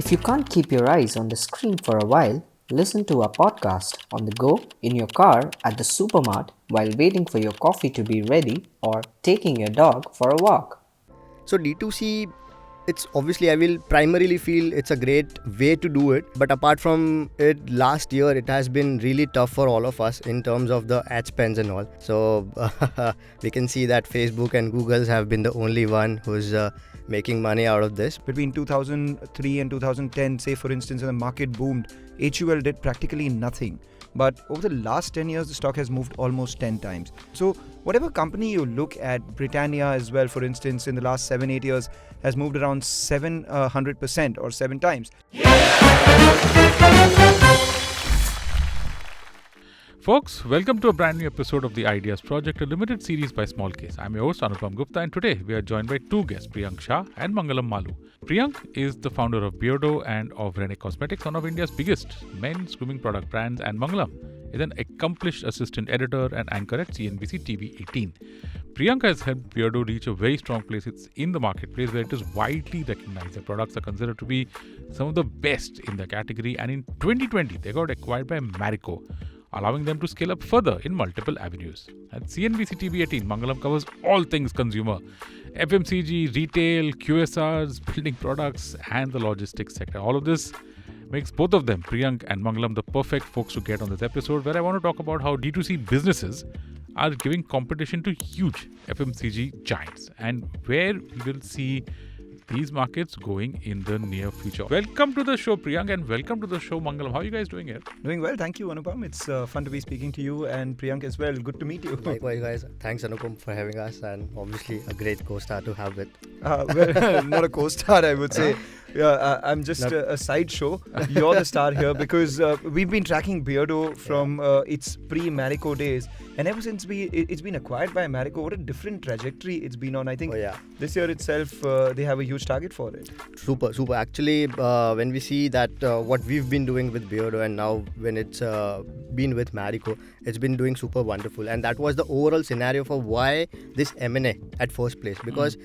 If you can't keep your eyes on the screen for a while, listen to our podcast on the go, in your car, at the supermart, while waiting for your coffee to be ready, or taking your dog for a walk. So D2C, it's obviously I will primarily feel it's a great way to do it. But apart from it, last year it has been really tough for all of us in terms of the ad spends and all. So we can see that Facebook and Google's have been the only one who's making money out of this. Between 2003 and 2010, say for instance, when the market boomed, HUL did practically nothing. But over the last 10 years, the stock has moved almost 10 times. So whatever company you look at, Britannia as well, for instance, in the last 7-8 years, has moved around 700% or 7 times. Folks, welcome to a brand new episode of the Ideas Project, a limited series by Smallcase. I'm your host Anupam Gupta, and today we are joined by two guests, Priyank Shah and Mangalam Maloo. Priyank is the founder of Beardo and of Renee Cosmetics, one of India's biggest men's grooming product brands, and Mangalam is an accomplished assistant editor and anchor at CNBC TV 18. Priyank has helped Beardo reach a very strong place in the marketplace where it is widely recognized. Their products are considered to be some of the best in the category, and in 2020 they got acquired by Marico, allowing them to scale up further in multiple avenues. At CNBC TV 18, Mangalam covers all things consumer, FMCG, retail, QSRs, building products, and the logistics sector. All of this makes both of them, Priyank and Mangalam, the perfect folks to get on this episode, where I want to talk about how D2C businesses are giving competition to huge FMCG giants and where we will see these markets going in the near future. Welcome to the show, Priyank, and welcome to the show, Mangalam. How are you guys doing here? Doing well, thank you, Anupam. It's fun to be speaking to you and Priyank as well. Good to meet you. Likewise, guys. Thanks, Anupam, for having us, and obviously a great co-star to have with. Well, not a co-star, I would say. Yeah, I'm just a sideshow. You're the star here because we've been tracking Beardo from its pre-Marico days, and ever since it's been acquired by Marico, what a different trajectory it's been on. I think this year itself they have a huge target for it. Super. Actually, when we see that what we've been doing with Beardo and now when it's been with Marico, it's been doing super wonderful, and that was the overall scenario for why this M&A at first place, because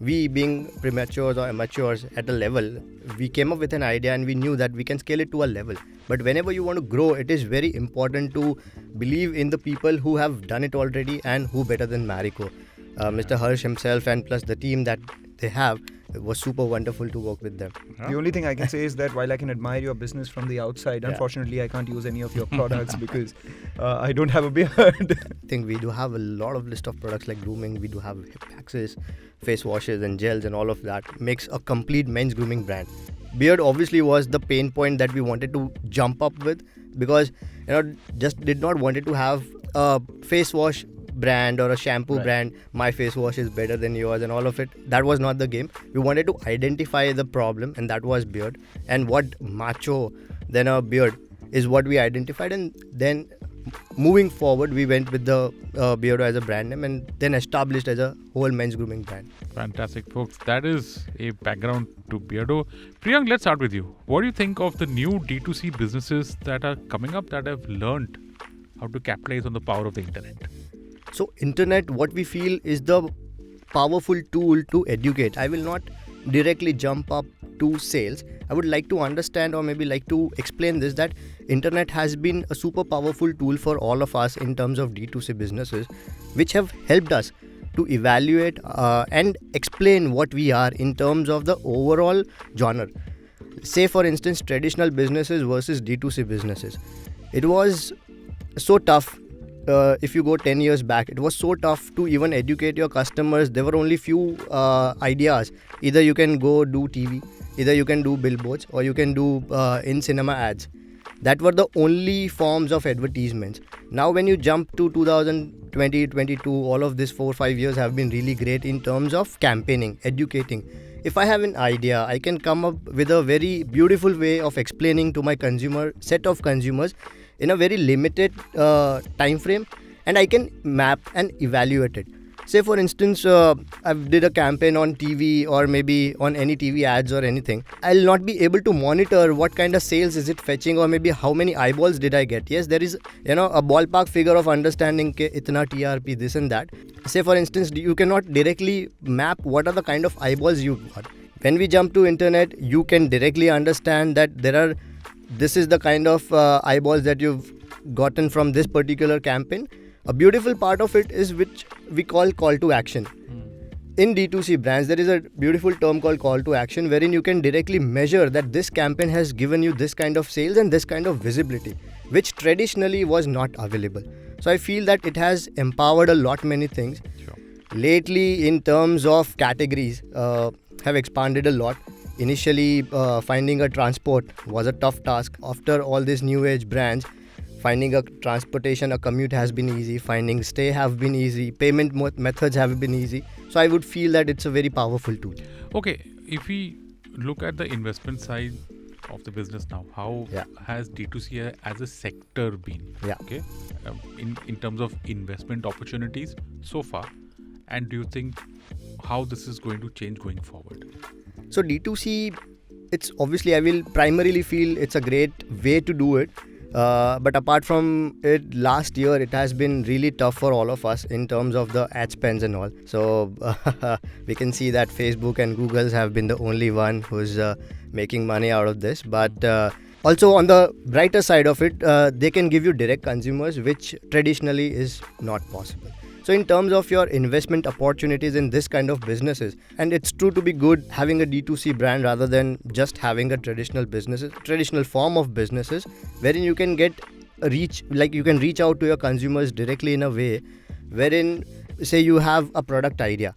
we being prematures or amateurs at a level, we came up with an idea and we knew that we can scale it to a level. But whenever you want to grow, it is very important to believe in the people who have done it already, and who better than Marico. Mr. Harsh himself and plus the team that they have, it was super wonderful to work with them. The only thing I can say is that while I can admire your business from the outside, unfortunately I can't use any of your products because I don't have a beard. I think we do have a lot of list of products like grooming. We do have hip waxes, face washes and gels, and all of that makes a complete men's grooming brand. Beard obviously was the pain point that we wanted to jump up with, because just did not wanted to have a face wash brand or a shampoo brand, my face wash is better than yours and all of it. That was not the game. We wanted to identify the problem, and that was beard, and what macho than a beard is what we identified. And then moving forward, we went with the Beardo as a brand name, and then established as a whole men's grooming brand. Fantastic, folks. That is a background to Beardo. Priyank, let's start with you. What do you think of the new D2C businesses that are coming up that have learned how to capitalize on the power of the internet? So internet, what we feel, is the powerful tool to educate. I will not directly jump up to sales. I would like to understand, or maybe like to explain this, that internet has been a super powerful tool for all of us in terms of D2C businesses, which have helped us to evaluate and explain what we are in terms of the overall genre. Say for instance, traditional businesses versus D2C businesses. It was so tough. If you go 10 years back, it was so tough to even educate your customers. There were only few ideas. Either you can go do TV, either you can do billboards, or you can do in cinema ads. That were the only forms of advertisements. Now when you jump to 2020, 22, all of this 4-5 years have been really great in terms of campaigning, educating. If I have an idea, I can come up with a very beautiful way of explaining to my set of consumers in a very limited time frame, and I can map and evaluate it. Say for instance, I did a campaign on TV or maybe on any TV ads or anything. I'll not be able to monitor what kind of sales is it fetching, or maybe how many eyeballs did I get. Yes, there is a ballpark figure of understanding ke itna TRP, this and that. Say for instance, you cannot directly map what are the kind of eyeballs you got. when we jump to internet, you can directly understand that this is the kind of eyeballs that you've gotten from this particular campaign. A beautiful part of it is which we call to action. In D2C brands, there is a beautiful term called call to action, wherein you can directly measure that this campaign has given you this kind of sales and this kind of visibility, which traditionally was not available. So I feel that it has empowered a lot many things. Sure. Lately, in terms of categories, have expanded a lot. Initially, finding a transport was a tough task. After all these new age brands, finding a transportation, a commute has been easy. Finding stay have been easy. Payment methods have been easy. So I would feel that it's a very powerful tool. Okay, if we look at the investment side of the business now, how has D2C as a sector been? Yeah. Okay, in terms of investment opportunities so far, and do you think how this is going to change going forward? So D2C, it's obviously, I will primarily feel it's a great way to do it. But apart from it, last year it has been really tough for all of us in terms of the ad spends and all. So we can see that Facebook and Google's have been the only one who's making money out of this. But also on the brighter side of it, they can give you direct consumers, which traditionally is not possible. So in terms of your investment opportunities in this kind of businesses, and it's true to be good having a D2C brand rather than just having a traditional form of businesses, wherein you can get a reach, like you can reach out to your consumers directly in a way wherein, say you have a product idea.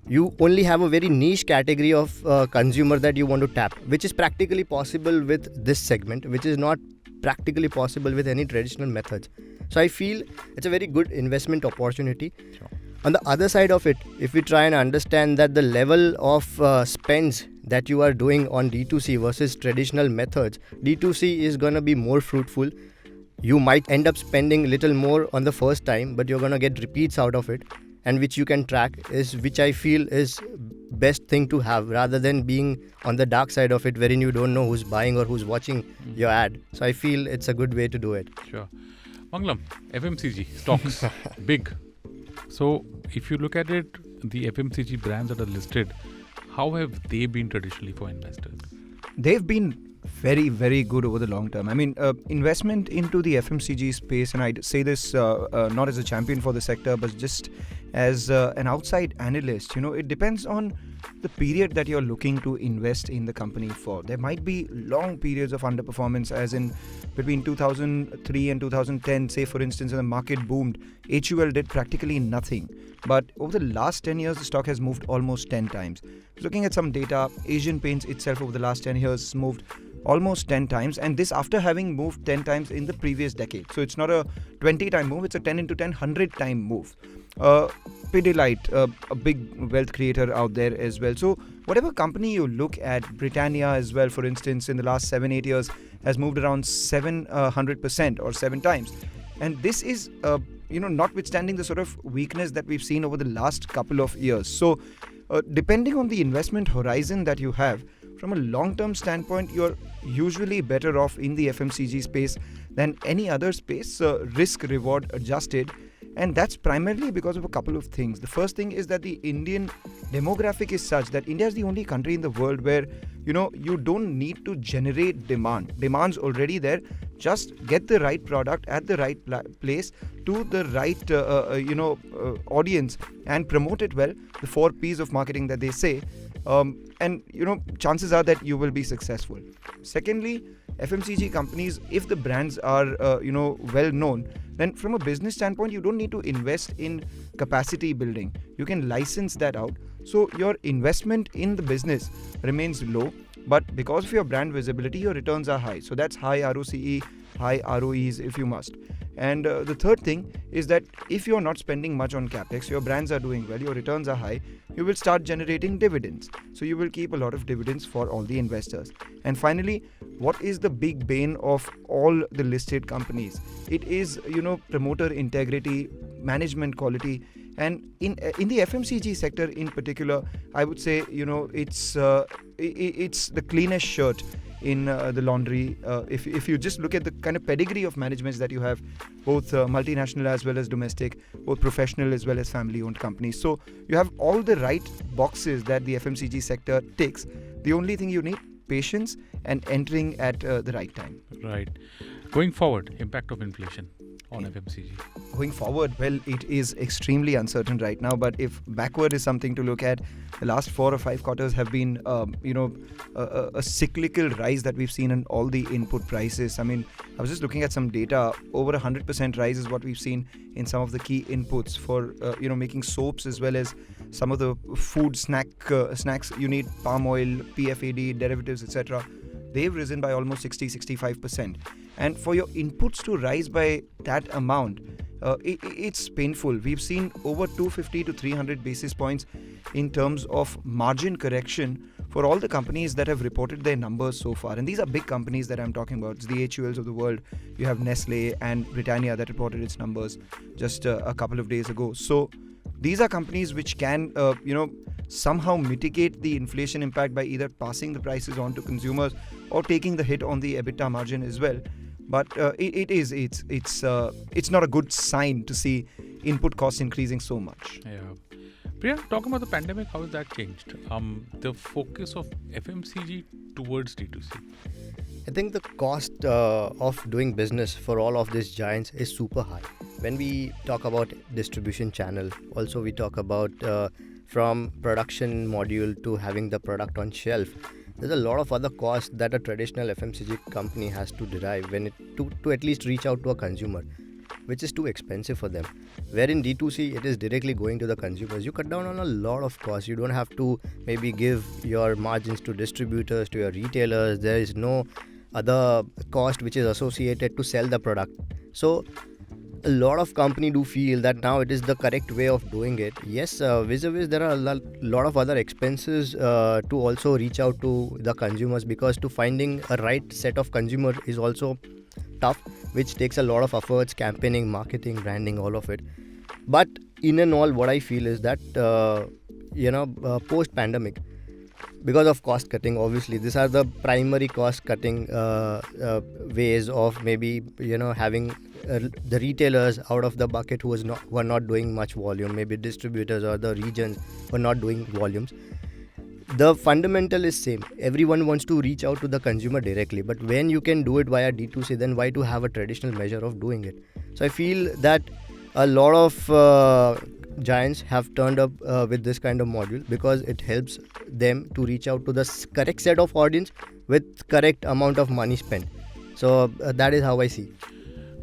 You only have a very niche category of consumer that you want to tap, which is practically possible with this segment, which is not practically possible with any traditional methods. So I feel it's a very good investment opportunity. Sure. On the other side of it, if we try and understand that the level of spends that you are doing on D2C versus traditional methods, D2C is going to be more fruitful. You might end up spending a little more on the first time, but you're going to get repeats out of it, and which you can track, which I feel is best thing to have, rather than being on the dark side of it wherein you don't know who's buying or who's watching your ad. So I feel it's a good way to do it. Sure. Mangalam, FMCG stocks big. So if you look at it, the FMCG brands that are listed, how have they been traditionally for investors? They've been very, very good over the long term. I mean, investment into the FMCG space, and I say this not as a champion for the sector, but just as an outside analyst, it depends on the period that you're looking to invest in the company for. There might be long periods of underperformance, as in between 2003 and 2010, say for instance, when the market boomed, HUL did practically nothing. But over the last 10 years, the stock has moved almost 10 times. Looking at some data, Asian Paints itself over the last 10 years moved almost 10 times, and this after having moved 10 times in the previous decade. So it's not a 20-time move, it's a 10 into 10, 100-time move. Pidilite, a big wealth creator out there as well. So whatever company you look at, Britannia as well, for instance, in the last 7-8 years has moved around 700% or 7 times. And this is, notwithstanding the sort of weakness that we've seen over the last couple of years. So depending on the investment horizon that you have, from a long-term standpoint, you're usually better off in the FMCG space than any other space, risk-reward adjusted. And that's primarily because of a couple of things. The first thing is that the Indian demographic is such that India is the only country in the world where, you don't need to generate demand. Demand's already there. Just get the right product at the right place to the right, audience and promote it well. The 4 P's of marketing that they say. And chances are that you will be successful. Secondly, FMCG companies, if the brands are well known, then from a business standpoint, you don't need to invest in capacity building. You can license that out. So your investment in the business remains low, but because of your brand visibility, your returns are high. So that's high ROCE, high ROEs if you must. And the third thing is that if you're not spending much on capex, your brands are doing well, your returns are high, you will start generating dividends. So you will keep a lot of dividends for all the investors. And finally, what is the big bane of all the listed companies? It is, promoter integrity, management quality. And in the FMCG sector in particular, I would say, it's the cleanest shirt in the laundry. If you just look at the kind of pedigree of managements that you have, both multinational as well as domestic, both professional as well as family-owned companies. So you have all the right boxes that the FMCG sector ticks. The only thing you need, patience and entering at the right time. Right. Going forward, impact of inflation on FMCG. Going forward, well, it is extremely uncertain right now. But if backward is something to look at, the last 4 or 5 quarters have been, a cyclical rise that we've seen in all the input prices. I mean, I was just looking at some data. Over 100% rise is what we've seen in some of the key inputs for, making soaps as well as some of the food snacks. You need palm oil, PFAD, derivatives, etc. They've risen by almost 60-65%. And for your inputs to rise by that amount, it's painful. We've seen over 250 to 300 basis points in terms of margin correction for all the companies that have reported their numbers so far. And these are big companies that I'm talking about. It's the HULs of the world. You have Nestle and Britannia that reported its numbers just a couple of days ago. So these are companies which can, somehow mitigate the inflation impact by either passing the prices on to consumers or taking the hit on the EBITDA margin as well. But it's not a good sign to see input costs increasing so much. Yeah. Priyank, talking about the pandemic, how has that changed? The focus of FMCG towards D2C. I think the cost of doing business for all of these giants is super high. When we talk about distribution channel, also we talk about from production module to having the product on shelf. There's a lot of other costs that a traditional FMCG company has to derive to at least reach out to a consumer, which is too expensive for them. Where in D2C, it is directly going to the consumers. You cut down on a lot of costs. You don't have to maybe give your margins to distributors, to your retailers. There is no other cost which is associated to sell the product. So a lot of company do feel that now it is the correct way of doing it. Yes, vis-a-vis there are a lot of other expenses to also reach out to the consumers, because to finding a right set of consumer is also tough, which takes a lot of efforts, campaigning, marketing, branding, all of it. But in and all, what I feel is that post-pandemic, because of cost cutting, obviously these are the primary cost cutting ways of maybe having the retailers out of the bucket who are not doing much volume, maybe distributors or the regions who are not doing volumes. The fundamental is same. Everyone wants to reach out to the consumer directly, but when you can do it via D2C, then why to have a traditional measure of doing it? So I feel that a lot of giants have turned up with this kind of module because it helps them to reach out to the correct set of audience with correct amount of money spent. So that is how I see.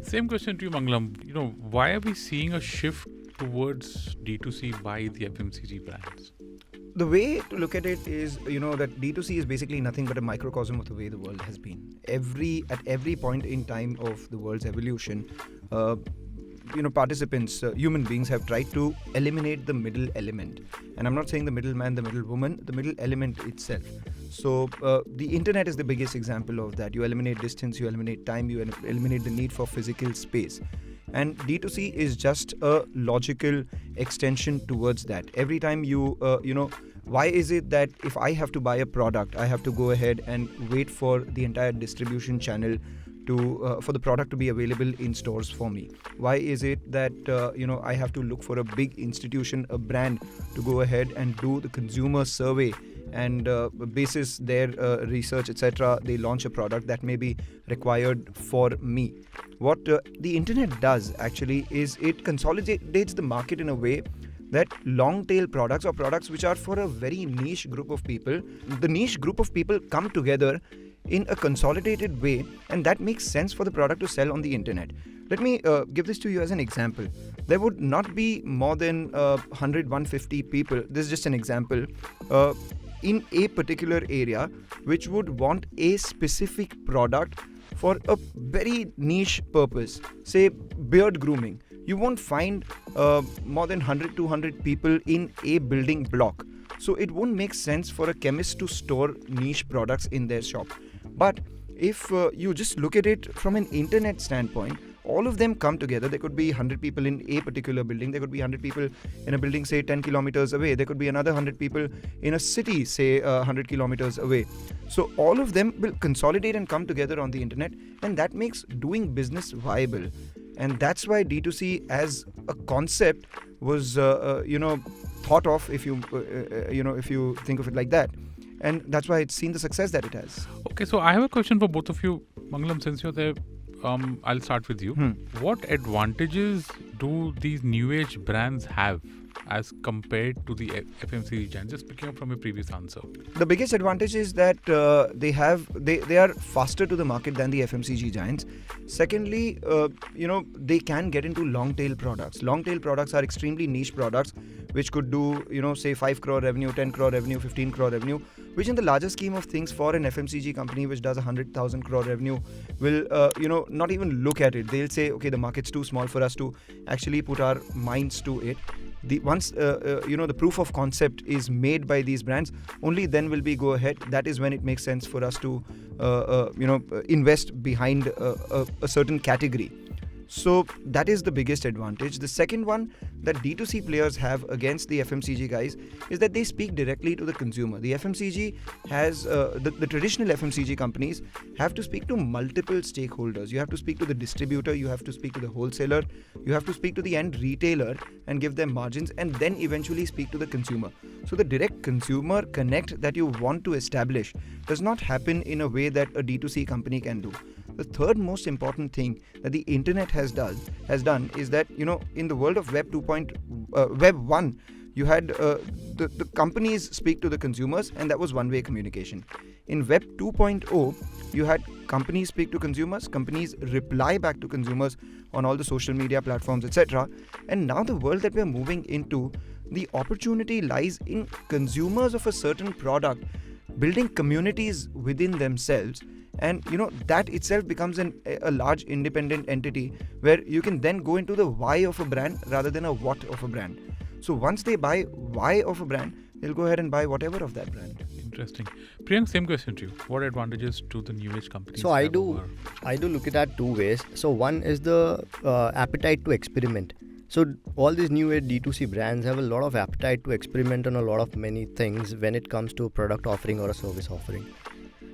Same question to you, Mangalam. Why are we seeing a shift towards D2C by the FMCG brands? The way to look at it is, that D2C is basically nothing but a microcosm of the way the world has been. At every point in time of the world's evolution, participants, human beings have tried to eliminate the middle element. And I'm not saying the middleman, the middle woman, the middle element itself. So the internet is the biggest example of that. You eliminate distance, you eliminate time, you eliminate the need for physical space. And D2C is just a logical extension towards that. Every time why is it that if I have to buy a product, I have to go ahead and wait for the entire distribution channel for the product to be available in stores for me? Why is it that I have to look for a big institution, a brand, to go ahead and do the consumer survey, and basis their research, etc., they launch a product that may be required for me? What the internet does actually is it consolidates the market in a way that long tail products, or products which are for a very niche group of people, the niche group of people come together in a consolidated way, and that makes sense for the product to sell on the internet. Let me give this to you as an example. There would not be more than 100-150 people, this is just an example, in a particular area which would want a specific product for a very niche purpose, say beard grooming. You won't find more than 100-200 people in a building block. So it won't make sense for a chemist to store niche products in their shop. But if you just look at it from an internet standpoint, all of them come together. There could be 100 people in a particular building. There could be 100 people in a building, say 10 kilometers away. There could be another 100 people in a city, say 100 kilometers away. So all of them will consolidate and come together on the internet, and that makes doing business viable. And that's why D2C as a concept was, thought of, if you think of it like that. And that's why it's seen the success that it has. Okay, so I have a question for both of you. Mangalam, since you're there, I'll start with you. What advantages do these new age brands have as compared to the FMCG giants? Just picking up from your previous answer. The biggest advantage is that they are faster to the market than the FMCG giants. Secondly, they can get into long tail products. Long tail products are extremely niche products which could do, say 5 crore revenue, 10 crore revenue, 15 crore revenue, which in the larger scheme of things for an FMCG company which does 100,000 crore revenue will, not even look at it. They'll say, okay, the market's too small for us to actually put our minds to it. Once the proof of concept is made by these brands, only then will we go ahead. That is when it makes sense for us to invest behind a certain category. So that is the biggest advantage. The second one that D2C players have against the FMCG guys is that they speak directly to the consumer. The FMCG has, the traditional FMCG companies have to speak to multiple stakeholders. You have to speak to the distributor, you have to speak to the wholesaler, you have to speak to the end retailer and give them margins, and then eventually speak to the consumer. So the direct consumer connect that you want to establish does not happen in a way that a D2C company can do. The third most important thing that the internet has done is that, in the world of Web 1, you had the companies speak to the consumers, and that was one-way communication. In Web 2.0, you had companies speak to consumers, companies reply back to consumers on all the social media platforms, etc. And now the world that we're moving into, the opportunity lies in consumers of a certain product building communities within themselves. And that itself becomes a large independent entity where you can then go into the why of a brand rather than a what of a brand. So once they buy why of a brand, they'll go ahead and buy whatever of that brand. Interesting. Priyank, same question to you. What advantages do the new age companies So have I do look at that two ways. So one is the appetite to experiment. So all these new age D2C brands have a lot of appetite to experiment on a lot of many things when it comes to a product offering or a service offering.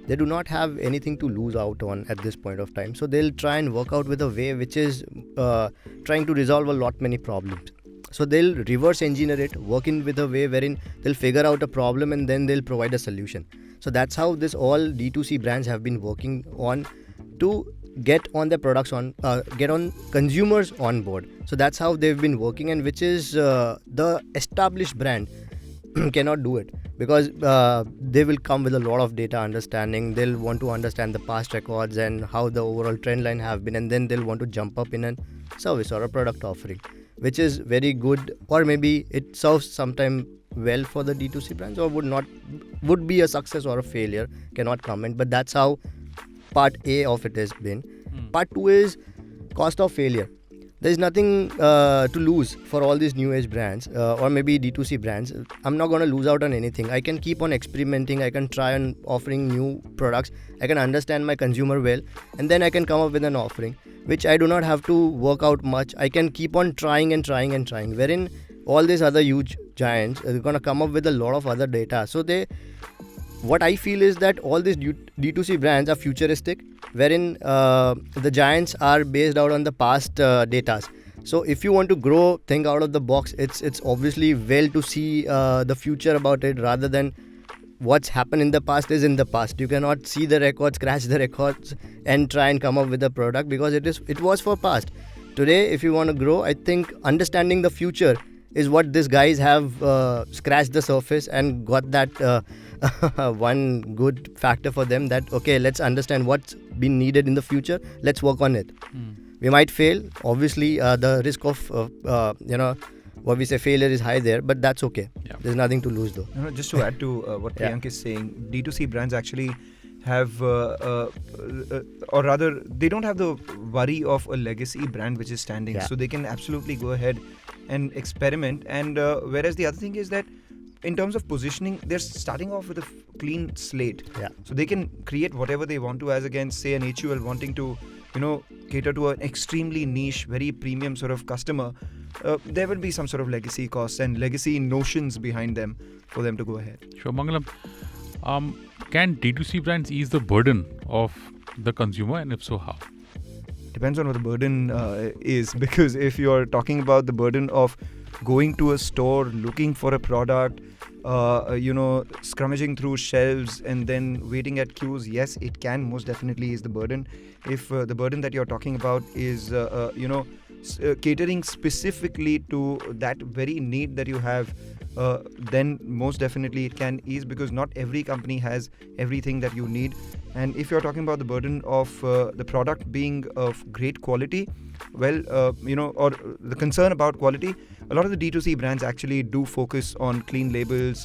They do not have anything to lose out on at this point of time. So they'll try and work out with a way which is trying to resolve a lot many problems. So they'll reverse engineer it, work in with a way wherein they'll figure out a problem and then they'll provide a solution. So that's how this all D2C brands have been working on to get on their products on, get on consumers on board. So that's how they've been working, and which is the established brand cannot do it, because they will come with a lot of data understanding. They'll want to understand the past records and how the overall trend line have been, and then they'll want to jump up in a service or a product offering, which is very good, or maybe it serves sometime well for the D2C brands, or would be a success or a failure, cannot comment. But that's how part A of it has been. Part 2 is cost of failure. There is nothing to lose for all these new age brands or maybe D2C brands. I'm not going to lose out on anything. I can keep on experimenting. I can try on offering new products. I can understand my consumer well, and then I can come up with an offering which I do not have to work out much. I can keep on trying and trying and trying. Wherein all these other huge giants are going to come up with a lot of other data. So what I feel is that all these D2C brands are futuristic, wherein the giants are based out on the past data. So if you want to grow, think out of the box. It's obviously well to see the future about it, rather than what's happened in the past is in the past. You cannot see the records, scratch the records and try and come up with a product, because it was for past. Today, if you want to grow, I think understanding the future is what these guys have scratched the surface and got that one good factor for them, that okay, let's understand what's been needed in the future, let's work on it. We might fail, obviously the risk of what we say failure is high there, but that's okay. There's nothing to lose though. Just to add to what Priyank is saying, D2C brands actually have or rather they don't have the worry of a legacy brand which is standing, so they can absolutely go ahead and experiment. And whereas the other thing is that in terms of positioning, they're starting off with a clean slate. So they can create whatever they want to, as against say an HUL wanting to cater to an extremely niche, very premium sort of customer, there will be some sort of legacy costs and legacy notions behind them for them to go ahead. Sure, Mangalam. Can D2C brands ease the burden of the consumer, and if so, how? Depends on what the burden is, because if you're talking about the burden of going to a store, looking for a product, scrummaging through shelves and then waiting at queues, yes, it can most definitely ease the burden. If the burden that you're talking about is catering specifically to that very need that you have, then most definitely it can ease, because not every company has everything that you need. And if you're talking about the burden of the product being of great quality, well, or the concern about quality, a lot of the D2C brands actually do focus on clean labels,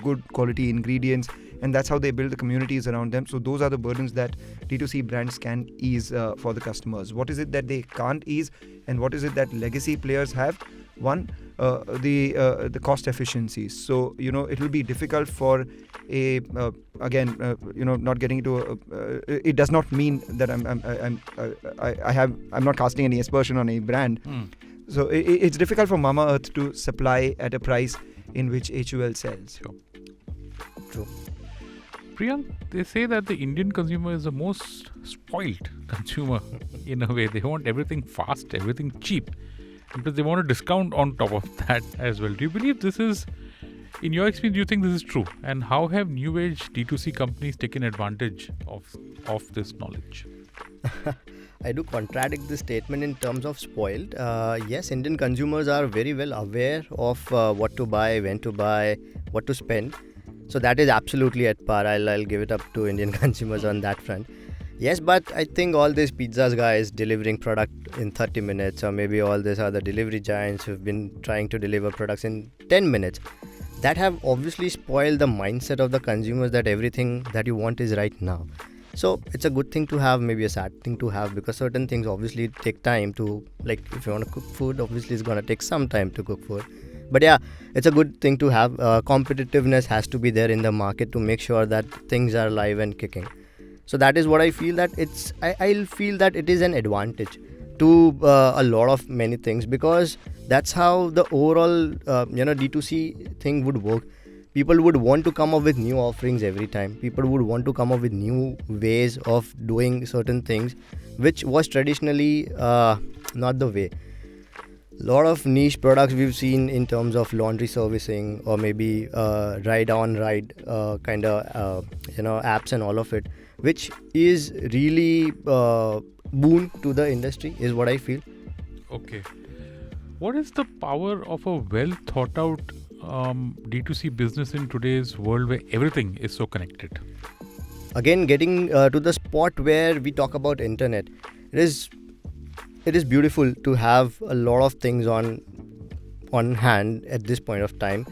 good quality ingredients, and that's how they build the communities around them. So those are the burdens that D2C brands can ease for the customers. What is it that they can't ease, and what is it that legacy players have? One, the cost efficiencies. So it will be difficult for a not getting into it does not mean that I'm not casting any aspersion on a brand. So it's difficult for Mama Earth to supply at a price in which HUL sells. Sure. True. Priyank, they say that the Indian consumer is the most spoiled consumer in a way. They want everything fast, everything cheap, because they want a discount on top of that as well. Do you believe this is, in your experience, do you think this is true? And how have new age D2C companies taken advantage of this knowledge? I do contradict this statement in terms of spoiled. Yes, Indian consumers are very well aware of what to buy, when to buy, what to spend. So that is absolutely at par. I'll give it up to Indian consumers on that front. Yes, but I think all these pizzas guys delivering product in 30 minutes, or maybe all these other delivery giants who've been trying to deliver products in 10 minutes, that have obviously spoiled the mindset of the consumers that everything that you want is right now. So it's a good thing to have, maybe a sad thing to have, because certain things obviously take time to, like if you want to cook food, obviously it's going to take some time to cook food. But yeah, it's a good thing to have. Competitiveness has to be there in the market to make sure that things are live and kicking. So that is what I feel that I'll feel that it is an advantage to a lot of many things, because that's how the overall D2C thing would work. People would want to come up with new offerings every time. People would want to come up with new ways of doing certain things, which was traditionally not the way. Lot of niche products we've seen in terms of laundry servicing, or maybe ride kind of apps and all of it, which is really boon to the industry, is what I feel. Okay. What is the power of a well thought out D2C business in today's world where everything is so connected? Again, getting to the spot where we talk about internet, it is beautiful to have a lot of things on hand at this point of time.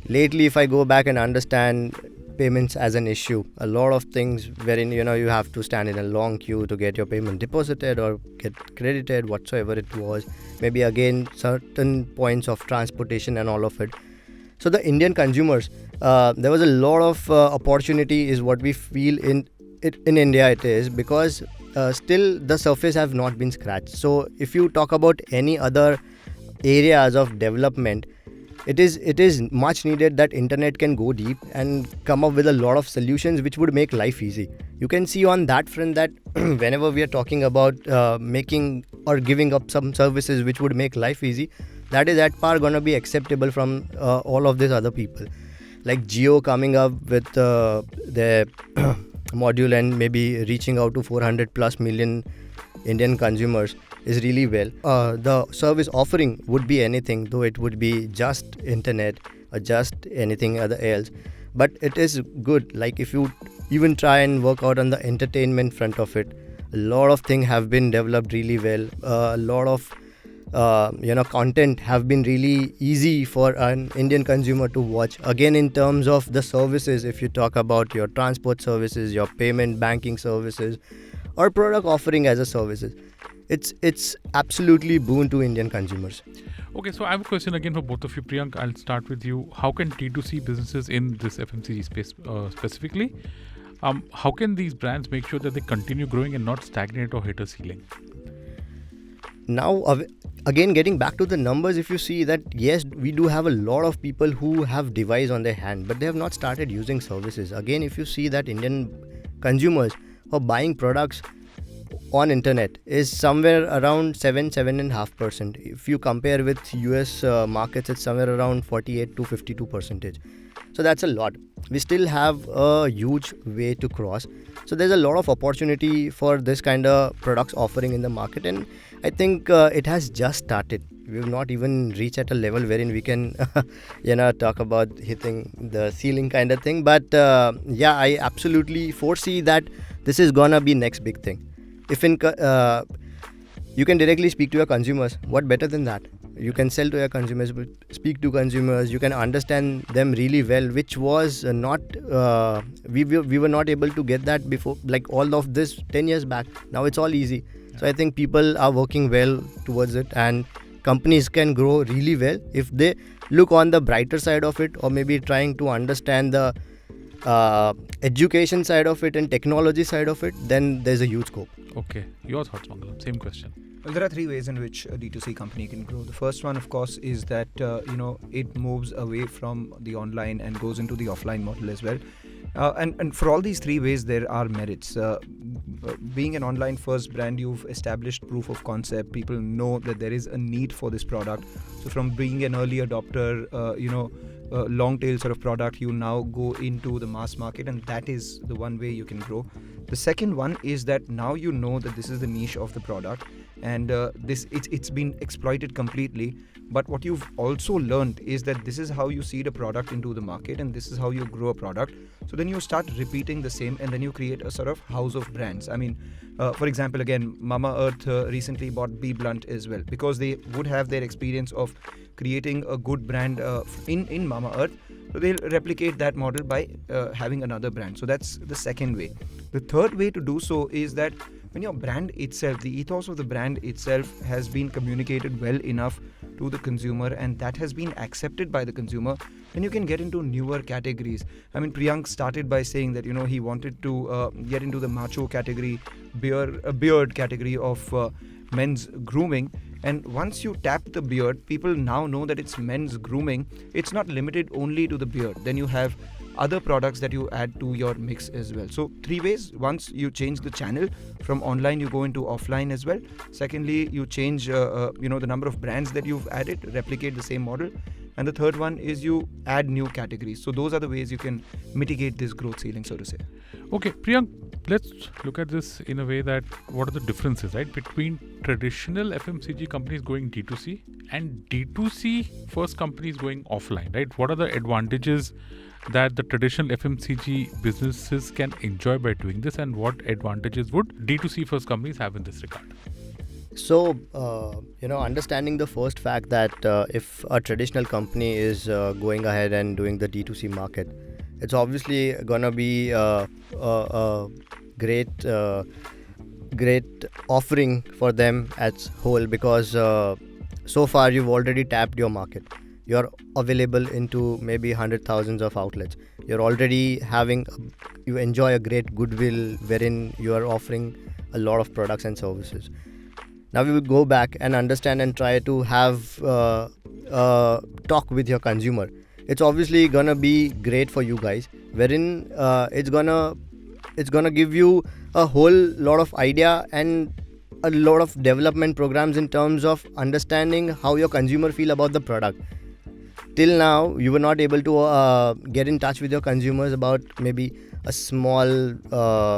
Lately, if I go back and understand payments as an issue, a lot of things wherein you have to stand in a long queue to get your payment deposited or get credited, whatsoever it was. Maybe again certain points of transportation and all of it. So the Indian consumers, there was a lot of opportunity, is what we feel in India. It is because still the surface have not been scratched. So if you talk about any other areas of development, it is much needed that internet can go deep and come up with a lot of solutions which would make life easy. You can see on that front that whenever we are talking about making or giving up some services which would make life easy, that is at par going to be acceptable from all of these other people. Like Jio coming up with their module and maybe reaching out to 400 plus million Indian consumers is really well. The service offering would be anything, though it would be just internet or just anything other else. But it is good. Like if you even try and work out on the entertainment front of it, a lot of things have been developed really well. A lot of content have been really easy for an Indian consumer to watch. Again, in terms of the services, if you talk about your transport services, your payment banking services, or product offering as a services, it's absolutely boon to Indian consumers. Okay, so I have a question again for both of you. Priyank, I'll start with you. How can D2C businesses in this FMCG space specifically How can these brands make sure that they continue growing and not stagnate or hit a ceiling? Now, again, getting back to the numbers, if you see that, yes, we do have a lot of people who have device on their hand, but they have not started using services. Again, if you see that Indian consumers who are buying products on internet is somewhere around 7.5%. If you compare with US markets, it's somewhere around 48 to 52%. So that's a lot. We still have a huge way to cross. So there's a lot of opportunity for this kind of products offering in the market, and I think it has just started. We've not even reached at a level wherein we can talk about hitting the ceiling kind of thing. But I absolutely foresee that this is gonna be next big thing. If you can directly speak to your consumers, what better than that? You can sell to your consumers, speak to consumers, you can understand them really well, which was not, we were not able to get that before, like all of this 10 years back. Now it's all easy. So I think people are working well towards it, and companies can grow really well if they look on the brighter side of it, or maybe trying to understand the education side of it and technology side of it. Then there's a huge scope. Okay, your thoughts, Mangalam? Same question. Well, there are three ways in which a D2C company can grow. The first one, of course, is that it moves away from the online and goes into the offline model as well. And for all these three ways, there are merits. Being an online first brand, you've established proof of concept. People know that there is a need for this product. So from being an early adopter, long tail sort of product, you now go into the mass market, and that is the one way you can grow. The second one is that now you know that this is the niche of the product, and it's been exploited completely. But what you've also learned is that this is how you seed a product into the market, and this is how you grow a product. So then you start repeating the same, and then you create a sort of house of brands. I mean, for example, again, Mama Earth recently bought Be Blunt as well, because they would have their experience of creating a good brand in Mama Earth. So they'll replicate that model by having another brand. So that's the second way. The third way to do so is that when your brand itself, the ethos of the brand itself has been communicated well enough to the consumer, and that has been accepted by the consumer, then you can get into newer categories. I mean, Priyank started by saying that he wanted to get into the macho category, beard category of men's grooming. And once you tap the beard, people now know that it's men's grooming. It's not limited only to the beard. Then you have other products that you add to your mix as well. So three ways. Once you change the channel from online, you go into offline as well. Secondly, you change the number of brands that you've added, replicate the same model. And the third one is you add new categories. So those are the ways you can mitigate this growth ceiling, so to say. Okay, Priyank, let's look at this in a way that what are the differences, right, between traditional FMCG companies going D2C and D2C first companies going offline, right? What are the advantages that the traditional FMCG businesses can enjoy by doing this, and what advantages would D2C first companies have in this regard? So, understanding the first fact that if a traditional company is going ahead and doing the D2C market, it's obviously gonna be a great offering for them as whole, because so far you've already tapped your market. You're available into maybe 100,000 of outlets. You're already you enjoy a great goodwill wherein you are offering a lot of products and services. Now we will go back and understand and try to have talk with your consumer. It's obviously gonna be great for you guys, wherein it's gonna give you a whole lot of idea and a lot of development programs in terms of understanding how your consumer feel about the product. Till now, you were not able to get in touch with your consumers about maybe a small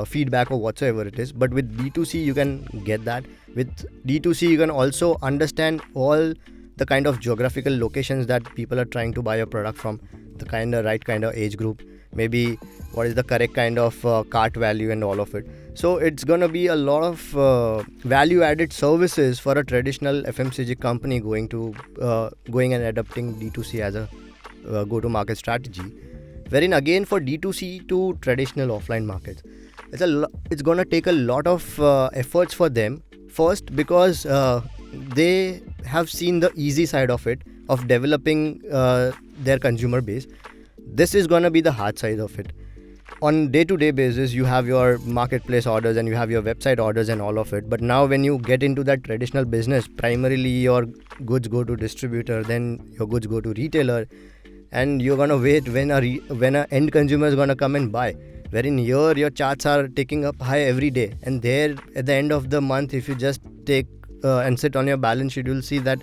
feedback or whatsoever it is. But with D2C, you can get that. With D2C, you can also understand all the kind of geographical locations that people are trying to buy your product from, the right kind of age group, maybe what is the correct kind of cart value and all of it. So it's gonna be a lot of value-added services for a traditional FMCG company going and adopting D2C as a go-to-market strategy. Wherein again, for D2C to traditional offline markets, it's gonna take a lot of efforts for them. First, because they have seen the easy side of it, of developing their consumer base. This is gonna be the hard side of it. on day-to-day basis, you have your marketplace orders and you have your website orders and all of it. But now when you get into that traditional business, primarily your goods go to distributor, then your goods go to retailer, and you're gonna wait when a end consumer is gonna come and buy. Wherein here your charts are taking up high every day, and there at the end of the month, if you just take and sit on your balance sheet, you'll see that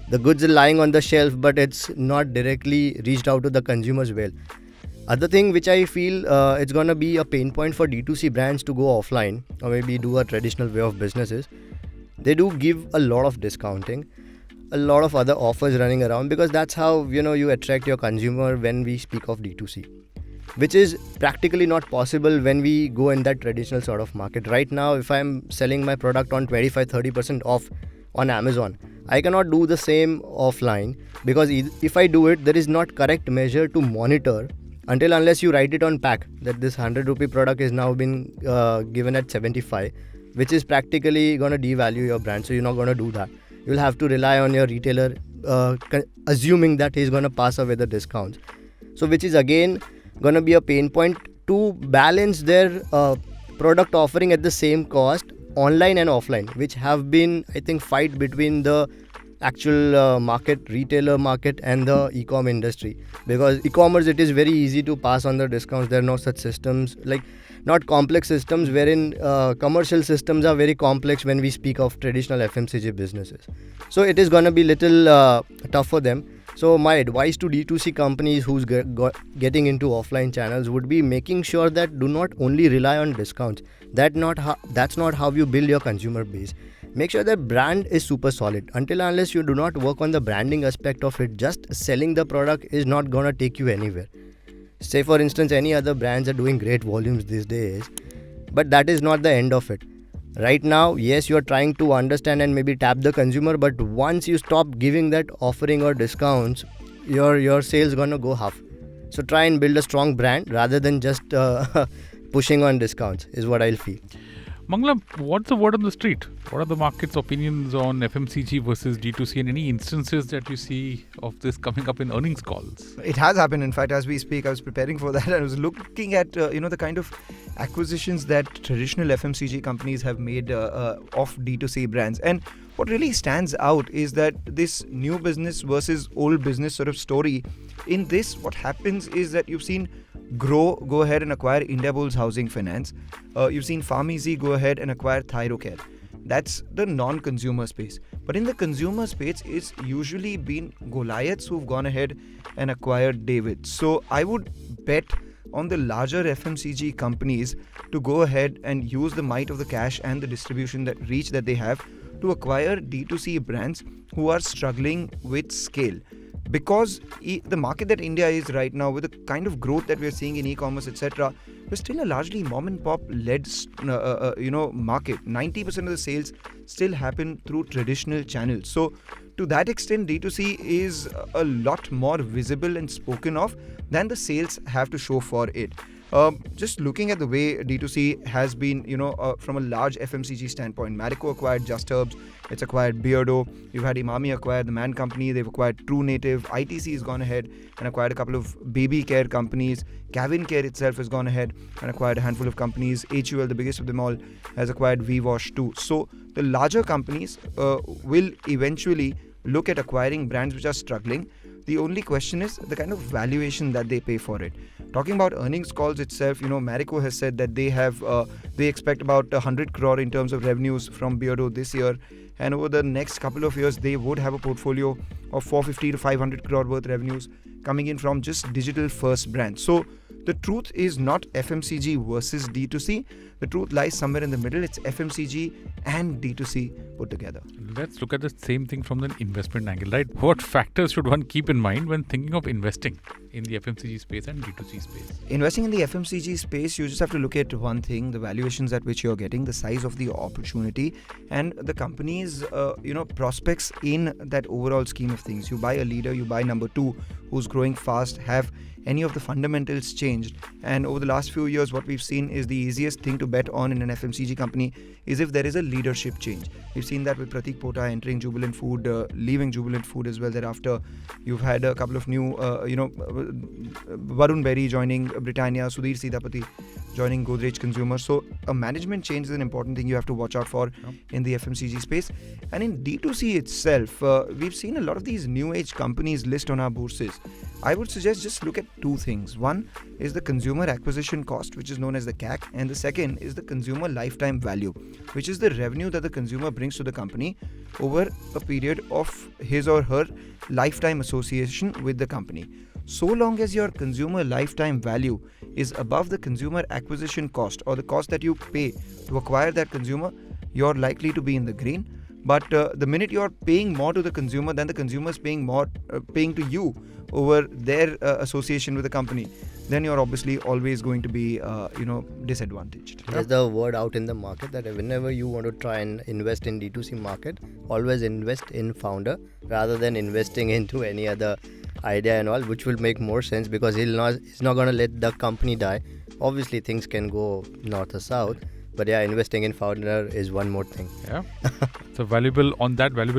the goods are lying on the shelf, but it's not directly reached out to the consumers well. Other thing which I feel it's gonna be a pain point for D2C brands to go offline or maybe do a traditional way of businesses. They do give a lot of discounting, a lot of other offers running around, because that's how you attract your consumer when we speak of D2C, which is practically not possible when we go in that traditional sort of market. Right now, if I'm selling my product on 25-30% off on Amazon, I cannot do the same offline, because if I do it, there is not correct measure to monitor until unless you write it on pack that this 100 rupee product is now been given at 75, which is practically going to devalue your brand. So you're not going to do that. You'll have to rely on your retailer, assuming that he's going to pass away the discounts. So which is again going to be a pain point to balance their product offering at the same cost online and offline, which have been, I think, fight between the actual retailer market and the e-com industry. Because e-commerce, it is very easy to pass on the discounts. There are no such systems, like not complex systems, wherein commercial systems are very complex when we speak of traditional FMCG businesses. So it is going to be little tough for them. So my advice to D2C companies who's getting into offline channels would be making sure that do not only rely on discounts. That's not how you build your consumer base. Make sure that brand is super solid. Until unless you do not work on the branding aspect of it, just selling the product is not gonna take you anywhere. Say for instance, any other brands are doing great volumes these days, but that is not the end of it. Right now, yes, you're trying to understand and maybe tap the consumer, but once you stop giving that offering or discounts, your sales gonna go half. So try and build a strong brand rather than just pushing on discounts is what I'll feel. Mangalam, what's the word on the street? What are the market's opinions on FMCG versus D2C, and any instances that you see of this coming up in earnings calls? It has happened. In fact, as we speak, I was preparing for that. I was looking at the kind of acquisitions that traditional FMCG companies have made of D2C brands. And what really stands out is that this new business versus old business sort of story. In this, what happens is that you've seen Grow go ahead and acquire Indiabulls Housing Finance. You've seen PharmEasy go ahead and acquire Thyrocare. That's the non-consumer space. But in the consumer space, it's usually been Goliaths who've gone ahead and acquired David. So I would bet on the larger FMCG companies to go ahead and use the might of the cash and the distribution reach that they have to acquire D2C brands who are struggling with scale. Because the market that India is right now, with the kind of growth that we're seeing in e-commerce, etc., we're still a largely mom and pop led market. 90% of the sales still happen through traditional channels. So to that extent, D2C is a lot more visible and spoken of than the sales have to show for it. Just looking at the way D2C has been, from a large FMCG standpoint, Marico acquired Just Herbs, it's acquired Beardo, you've had Imami acquire The Man Company, they've acquired True Native, ITC has gone ahead and acquired a couple of baby care companies, Gavin Care itself has gone ahead and acquired a handful of companies, HUL, the biggest of them all, has acquired VWash too. So the larger companies will eventually look at acquiring brands which are struggling. The only question is the kind of valuation that they pay for it. Talking about earnings calls itself, Marico has said that they expect about 100 crore in terms of revenues from Beardo this year, and over the next couple of years they would have a portfolio of 450 to 500 crore worth revenues coming in from just digital first brands. So the truth is not FMCG versus D2C. The truth lies somewhere in the middle. It's FMCG and D2C put together. Let's look at the same thing from the investment angle, right? What factors should one keep in mind when thinking of investing in the FMCG space and D2C space? Investing in the FMCG space, you just have to look at one thing: the valuations at which you're getting, the size of the opportunity, and the company's prospects in that overall scheme of things. You buy a leader, you buy number two who's growing fast, have any of the fundamentals changed, and over the last few years what we've seen is the easiest thing to bet on in an FMCG company is if there is a leadership change. We've seen that with Pratik Pota entering Jubilant Food, leaving Jubilant Food as well. Thereafter, you've had a couple of new, Varun Berry joining Britannia, Sudhir Sidapati joining Godrej Consumer. So a management change is an important thing you have to watch out for in the FMCG space. And in D2C itself, we've seen a lot of these new age companies list on our bourses. I would suggest just look at two things. One is the consumer acquisition cost, which is known as the CAC, and the second is the consumer lifetime value, which is the revenue that the consumer brings to the company over a period of his or her lifetime association with the company. So long as your consumer lifetime value is above the consumer acquisition cost, or the cost that you pay to acquire that consumer, you're likely to be in the green. But the minute you're paying more to the consumer than the consumer is paying to you over their association with the company, then you're obviously always going to be disadvantaged. There's the word out in the market that whenever you want to try and invest in D2C market, always invest in founder rather than investing into any other idea and all, which will make more sense, because he's not going to let the company die. Obviously things can go north or south, but yeah, investing in founder is one more thing. Yeah. So valuable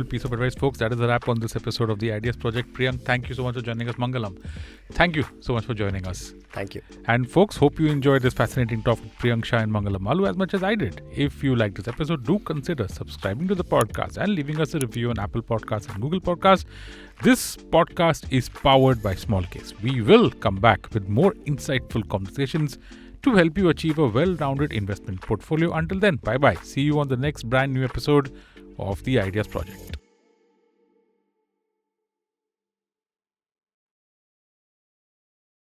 piece of advice, folks. That is a wrap on this episode of the Ideas Project. Priyank, thank you so much for joining us. Mangalam, thank you so much for joining us. Thank you. And folks, hope you enjoyed this fascinating talk with Priyank Shah and Mangalam Maloo as much as I did. If you liked this episode, do consider subscribing to the podcast and leaving us a review on Apple Podcasts and Google Podcasts. This podcast is powered by Smallcase. We will come back with more insightful conversations to help you achieve a well-rounded investment portfolio. Until then, bye-bye. See you on the next brand new episode of the Ideas Project.